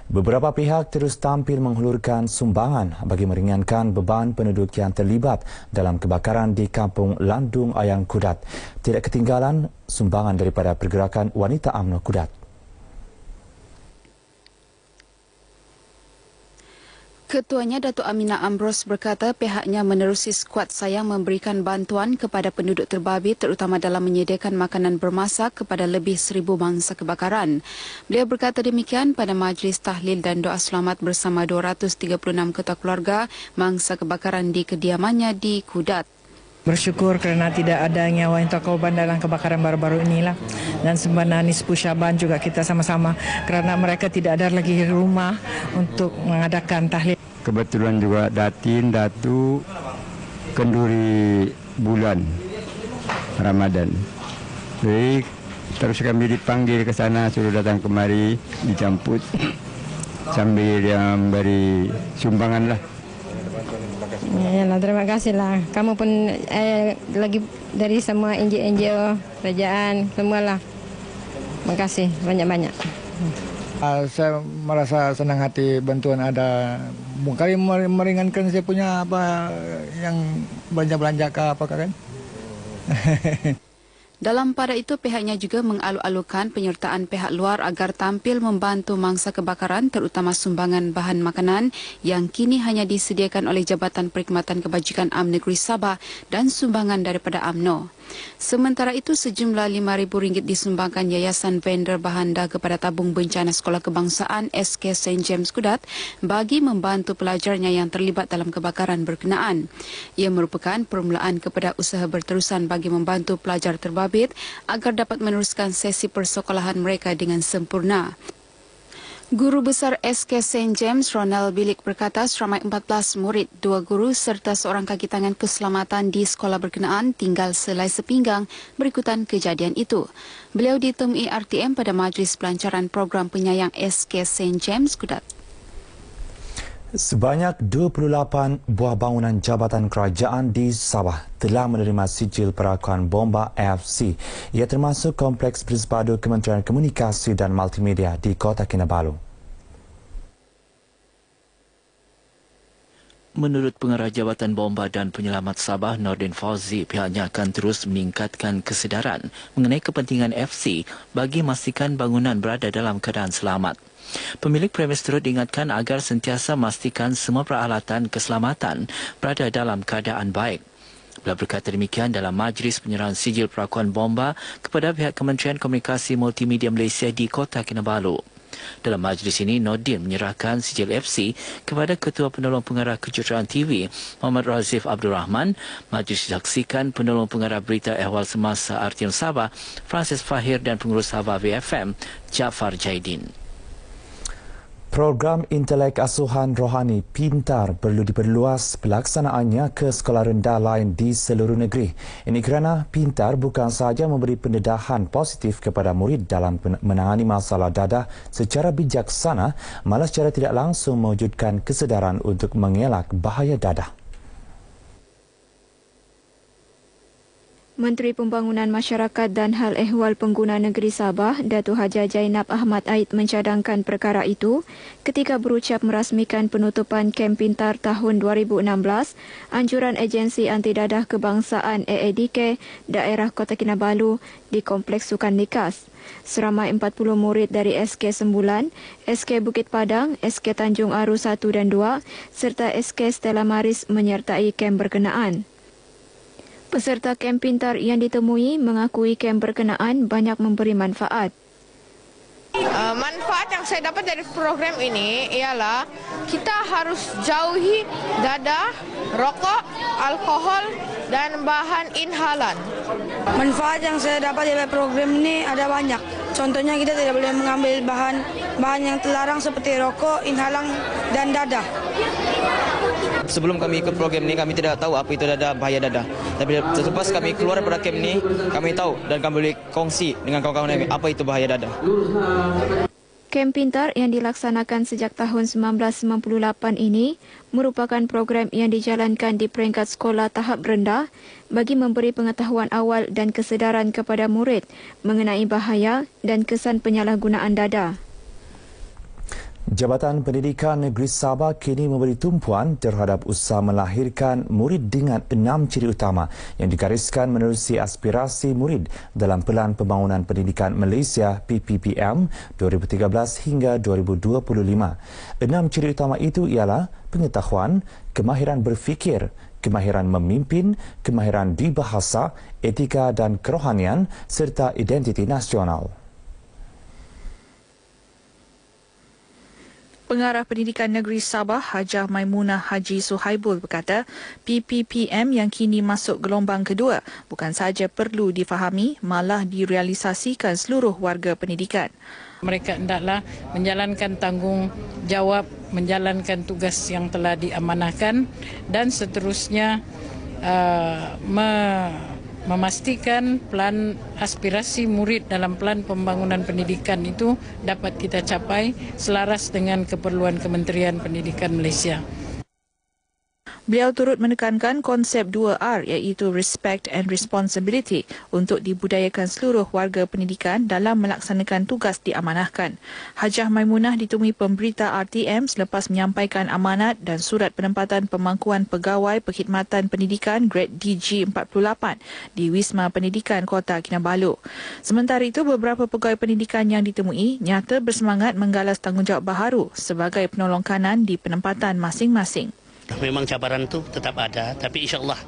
Beberapa pihak terus tampil menghulurkan sumbangan bagi meringankan beban penduduk yang terlibat dalam kebakaran di Kampung Landung Ayang Kudat. Tidak ketinggalan sumbangan daripada pergerakan wanita UMNO Kudat. Ketuanya Datuk Aminah Ambrose berkata pihaknya menerusi skuad sayang memberikan bantuan kepada penduduk terbabit terutama dalam menyediakan makanan bermasak kepada lebih 1,000 mangsa kebakaran. Beliau berkata demikian pada majlis tahlil dan doa selamat bersama 236 ketua keluarga mangsa kebakaran di kediamannya di Kudat. Bersyukur kerana tidak ada nyawa yang terkorban dalam kebakaran baru-baru inilah. Dan sembana Nisfu Syaban juga kita sama-sama kerana mereka tidak ada lagi rumah untuk mengadakan tahlil. Kebetulan juga Datin, Datu, kenduri bulan Ramadan. Jadi terus kami dipanggil ke sana, suruh datang kemari, dicamput sambil yang beri sumbangan lah. Yalah, terima kasihlah. Kamu pun lagi dari semua NGO, kerajaan, semualah. Terima kasih banyak-banyak. Saya merasa senang hati bantuan ada. Mungkin meringankan saya punya apa yang belanja ke apa kan. Dalam pada itu, pihaknya juga mengalu-alukan penyertaan pihak luar agar tampil membantu mangsa kebakaran terutama sumbangan bahan makanan yang kini hanya disediakan oleh Jabatan Perkhidmatan Kebajikan UMNO Negeri Sabah dan sumbangan daripada UMNO. Sementara itu, sejumlah RM5,000 disumbangkan Yayasan Vendor Bahanda kepada Tabung Bencana Sekolah Kebangsaan SK St. James Kudat bagi membantu pelajarnya yang terlibat dalam kebakaran berkenaan. Ia merupakan permulaan kepada usaha berterusan bagi membantu pelajar terbabit agar dapat meneruskan sesi persekolahan mereka dengan sempurna. Guru Besar SK St. James Ronald Bilik berkata seramai 14 murid, 2 guru serta seorang kaki tangan keselamatan di sekolah berkenaan tinggal selai sepinggang berikutan kejadian itu. Beliau ditemui RTM pada majlis pelancaran program penyayang SK St. James Kudat. Sebanyak 28 buah bangunan Jabatan Kerajaan di Sabah telah menerima sijil perakuan bomba AFC. Ia termasuk Kompleks Bersepadu Kementerian Komunikasi dan Multimedia di Kota Kinabalu. Menurut Pengarah Jabatan Bomba dan Penyelamat Sabah, Nordin Fauzi, pihaknya akan terus meningkatkan kesedaran mengenai kepentingan FC bagi memastikan bangunan berada dalam keadaan selamat. Pemilik premis turut diingatkan agar sentiasa memastikan semua peralatan keselamatan berada dalam keadaan baik. Beliau berkata demikian dalam majlis penyerahan sijil perakuan bomba kepada pihak Kementerian Komunikasi Multimedia Malaysia di Kota Kinabalu. Dalam majlis ini, Nordin menyerahkan sijil FC kepada Ketua Penolong Pengarah Kejuruteraan TV, Muhammad Razif Abdul Rahman. Majlis disaksikan Penolong Pengarah Berita Ehwal Semasa RTM Sabah, Francis Fahir dan Pengurus Sabah VFM, Jaafar Jaidin. Program Intelek Asuhan Rohani Pintar perlu diperluas pelaksanaannya ke sekolah rendah lain di seluruh negeri. Ini kerana Pintar bukan sahaja memberi pendedahan positif kepada murid dalam menangani masalah dadah secara bijaksana, malah secara tidak langsung mewujudkan kesedaran untuk mengelak bahaya dadah. Menteri Pembangunan Masyarakat dan Hal Ehwal Pengguna Negeri Sabah, Datuk Haji Zainab Ahmad Aid mencadangkan perkara itu ketika berucap merasmikan penutupan Kem Pintar tahun 2016, anjuran Agensi Anti Dadah Kebangsaan AADK daerah Kota Kinabalu di Kompleks Sukan Likas. Seramai 40 murid dari SK Sembulan, SK Bukit Padang, SK Tanjung Aru 1 dan 2 serta SK Stella Maris menyertai kem berkenaan. Peserta kem pintar yang ditemui mengakui kem berkenaan banyak memberi manfaat. Manfaat yang saya dapat dari program ini ialah kita harus jauhi dadah, rokok, alkohol dan bahan inhalan. Manfaat yang saya dapat dari program ini ada banyak. Contohnya kita tidak boleh mengambil bahan yang terlarang seperti rokok, inhalan dan dadah. Sebelum kami ikut program ini, kami tidak tahu apa itu dadah, bahaya dadah. Tapi selepas kami keluar daripada camp ini, kami tahu dan kami boleh kongsi dengan kawan-kawan kami apa itu bahaya dadah. Kem Pintar yang dilaksanakan sejak tahun 1998 ini merupakan program yang dijalankan di peringkat sekolah tahap rendah bagi memberi pengetahuan awal dan kesedaran kepada murid mengenai bahaya dan kesan penyalahgunaan dadah. Jabatan Pendidikan Negeri Sabah kini memberi tumpuan terhadap usaha melahirkan murid dengan 6 ciri utama yang digariskan menerusi aspirasi murid dalam Pelan Pembangunan Pendidikan Malaysia PPPM 2013 hingga 2025. 6 ciri utama itu ialah pengetahuan, kemahiran berfikir, kemahiran memimpin, kemahiran di bahasa, etika dan kerohanian serta identiti nasional. Pengarah Pendidikan Negeri Sabah, Hajah Maimunah Haji Suhaibul berkata, PPPM yang kini masuk gelombang kedua bukan sahaja perlu difahami, malah direalisasikan seluruh warga pendidikan. Mereka hendaklah menjalankan tanggungjawab, menjalankan tugas yang telah diamanahkan dan seterusnya memastikan plan aspirasi murid dalam Pelan Pembangunan Pendidikan itu dapat kita capai selaras dengan keperluan Kementerian Pendidikan Malaysia. Beliau turut menekankan konsep 2R iaitu Respect and Responsibility untuk dibudayakan seluruh warga pendidikan dalam melaksanakan tugas diamanahkan. Hajah Maimunah ditemui pemberita RTM selepas menyampaikan amanat dan surat penempatan pemangkuan pegawai perkhidmatan pendidikan grade DG 48 di Wisma Pendidikan Kota Kinabalu. Sementara itu, beberapa pegawai pendidikan yang ditemui nyata bersemangat menggalas tanggungjawab baharu sebagai penolong kanan di penempatan masing-masing. Memang cabaran itu tetap ada, tapi insyaAllah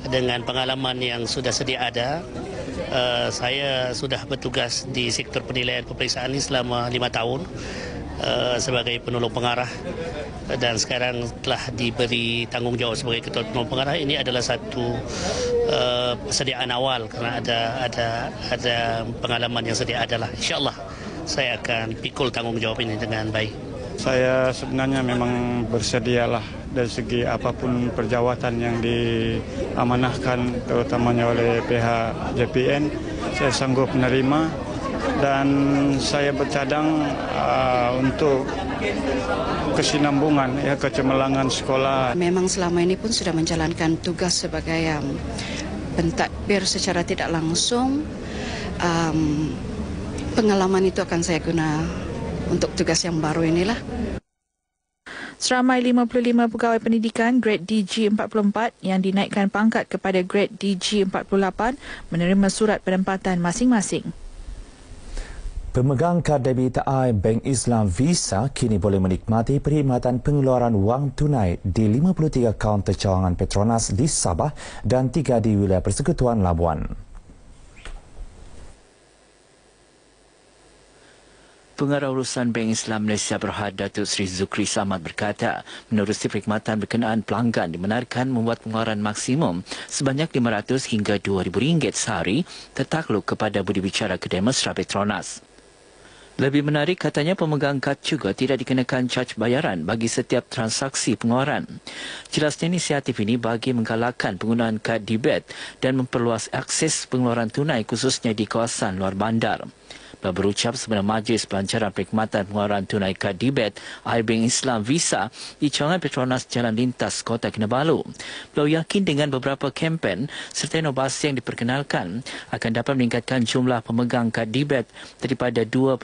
dengan pengalaman yang sudah sedia ada, saya sudah bertugas di sektor penilaian peperiksaan ini selama 5 tahun sebagai penolong pengarah dan sekarang telah diberi tanggungjawab sebagai ketua penolong pengarah. Ini adalah satu persediaan awal kerana ada pengalaman yang sedia ada lah. InsyaAllah saya akan pikul tanggungjawab ini dengan baik. Saya sebenarnya memang bersedialah dari segi apapun perjawatan yang diamanahkan terutamanya oleh pihak JPN. Saya sanggup menerima dan saya bercadang untuk kesinambungan, kecemerlangan sekolah. Memang selama ini pun sudah menjalankan tugas sebagai pentadbir secara tidak langsung. Pengalaman itu akan saya guna untuk tugas yang baru inilah. Seramai 55 pegawai pendidikan grade DG 44 yang dinaikkan pangkat kepada grade DG 48 menerima surat penempatan masing-masing. Pemegang kad debit Bank Islam Visa kini boleh menikmati perkhidmatan pengeluaran wang tunai di 53 kaunter cawangan Petronas di Sabah dan 3 di wilayah Persekutuan Labuan. Pengarah Urusan Bank Islam Malaysia Berhad Datuk Seri Zukri Samad berkata, menerusi perkhidmatan berkenaan pelanggan dibenarkan membuat pengeluaran maksimum sebanyak RM500 hingga RM2,000 sehari tertakluk kepada budi bicara kedai mesra Petronas. Lebih menarik, katanya pemegang kad juga tidak dikenakan caj bayaran bagi setiap transaksi pengeluaran. Jelasnya inisiatif ini bagi menggalakkan penggunaan kad debit dan memperluas akses pengeluaran tunai khususnya di kawasan luar bandar. Berucap sebelum Majlis Pelancaran Perkhidmatan Pengeluaran Tunai Kad Debit Bank Islam Visa di cawangan Petronas Jalan Lintas Kota Kinabalu, beliau yakin dengan beberapa kempen serta inovasi yang diperkenalkan akan dapat meningkatkan jumlah pemegang kad debit daripada 2.61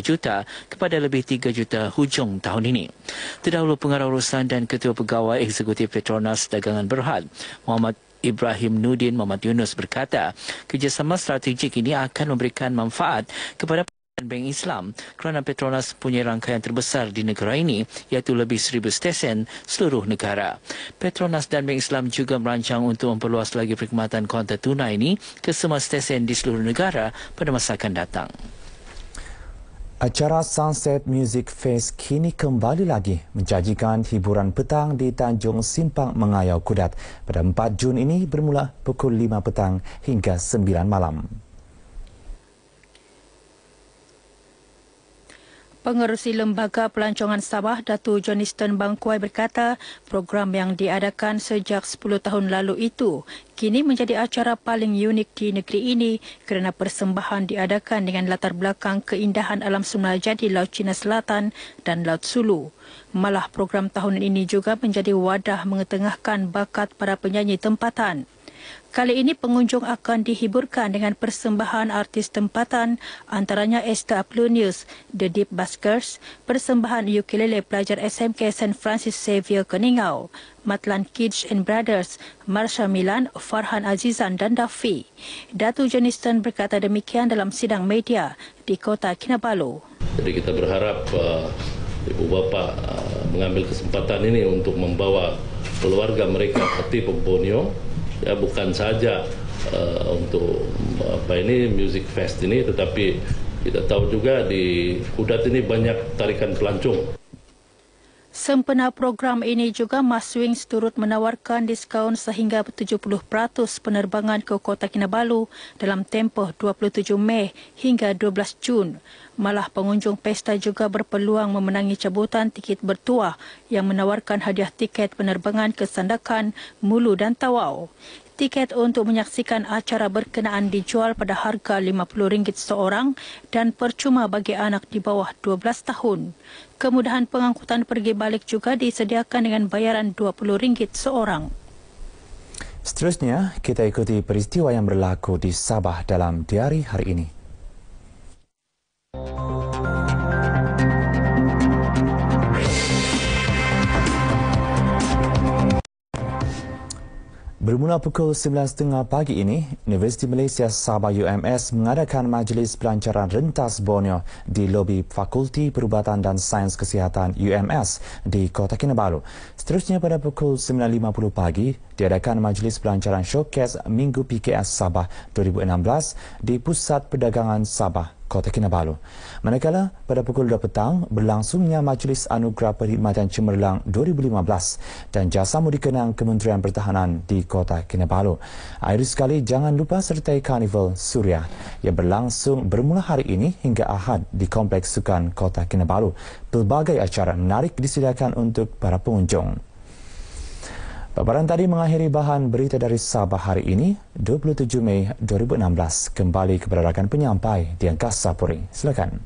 juta kepada lebih 3 juta hujung tahun ini. Terdahulu Pengarah Urusan dan Ketua Pegawai Eksekutif Petronas Dagangan Berhad, Muhammad Ibrahim Nudin Muhammad Yunus berkata, kerjasama strategik ini akan memberikan manfaat kepada Bank Islam kerana Petronas punya rangkaian terbesar di negara ini iaitu lebih 1,000 stesen seluruh negara. Petronas dan Bank Islam juga merancang untuk memperluas lagi perkhidmatan kaunter tunai ini ke semua stesen di seluruh negara pada masa akan datang. Acara Sunset Music Fest kini kembali lagi menjanjikan hiburan petang di Tanjung Simpang Mengayau Kudat pada 4 Jun ini bermula pukul 5 petang hingga 9 malam. Pengerusi Lembaga Pelancongan Sabah, Datuk Johnston Bangkuai berkata, program yang diadakan sejak 10 tahun lalu itu kini menjadi acara paling unik di negeri ini kerana persembahan diadakan dengan latar belakang keindahan alam semenaja di Laut Cina Selatan dan Laut Sulu. Malah program tahunan ini juga menjadi wadah mengetengahkan bakat para penyanyi tempatan. Kali ini pengunjung akan dihiburkan dengan persembahan artis tempatan antaranya Esther Aplonius, The Deep Buskers, persembahan ukulele pelajar SMK St. Francis Xavier Keningau, Matlan Kids and Brothers, Marsha Milan, Farhan Azizan dan Dafi. Datu Johnston berkata demikian dalam sidang media di Kota Kinabalu. Jadi kita berharap ibu bapa mengambil kesempatan ini untuk membawa keluarga mereka ke Tipo Borneo, ya bukan saja untuk music fest ini, tetapi kita tahu juga di Kudat ini banyak tarikan pelancong. Sempena program ini juga Maswings turut menawarkan diskaun sehingga 70% penerbangan ke Kota Kinabalu dalam tempoh 27 Mei hingga 12 Jun. Malah pengunjung pesta juga berpeluang memenangi cabutan tiket bertuah yang menawarkan hadiah tiket penerbangan ke Sandakan, Mulu dan Tawau. Tiket untuk menyaksikan acara berkenaan dijual pada harga RM50 seorang dan percuma bagi anak di bawah 12 tahun. Kemudahan pengangkutan pergi balik juga disediakan dengan bayaran RM20 seorang. Seterusnya, kita ikuti peristiwa yang berlaku di Sabah dalam diari hari ini. Bermula pukul 9.30 pagi ini, Universiti Malaysia Sabah UMS mengadakan majlis pelancaran rentas Borneo di lobi Fakulti Perubatan dan Sains Kesihatan UMS di Kota Kinabalu. Seterusnya pada pukul 9.50 pagi, diadakan majlis pelancaran showcase Minggu PKS Sabah 2016 di Pusat Perdagangan Sabah, Kota Kinabalu. Manakala pada pukul 2 petang berlangsungnya Majlis Anugerah Perkhidmatan Cemerlang 2015 dan Jasa Mudi Kenang Kementerian Pertahanan di Kota Kinabalu. Akhir sekali jangan lupa sertai Karnival Suria yang berlangsung bermula hari ini hingga Ahad di Kompleks Sukan Kota Kinabalu. Pelbagai acara menarik disediakan untuk para pengunjung. Paparan tadi mengakhiri bahan berita dari Sabah hari ini, 27 Mei 2016. Kembali kepada rakan penyampai di Angkasa Puri. Silakan.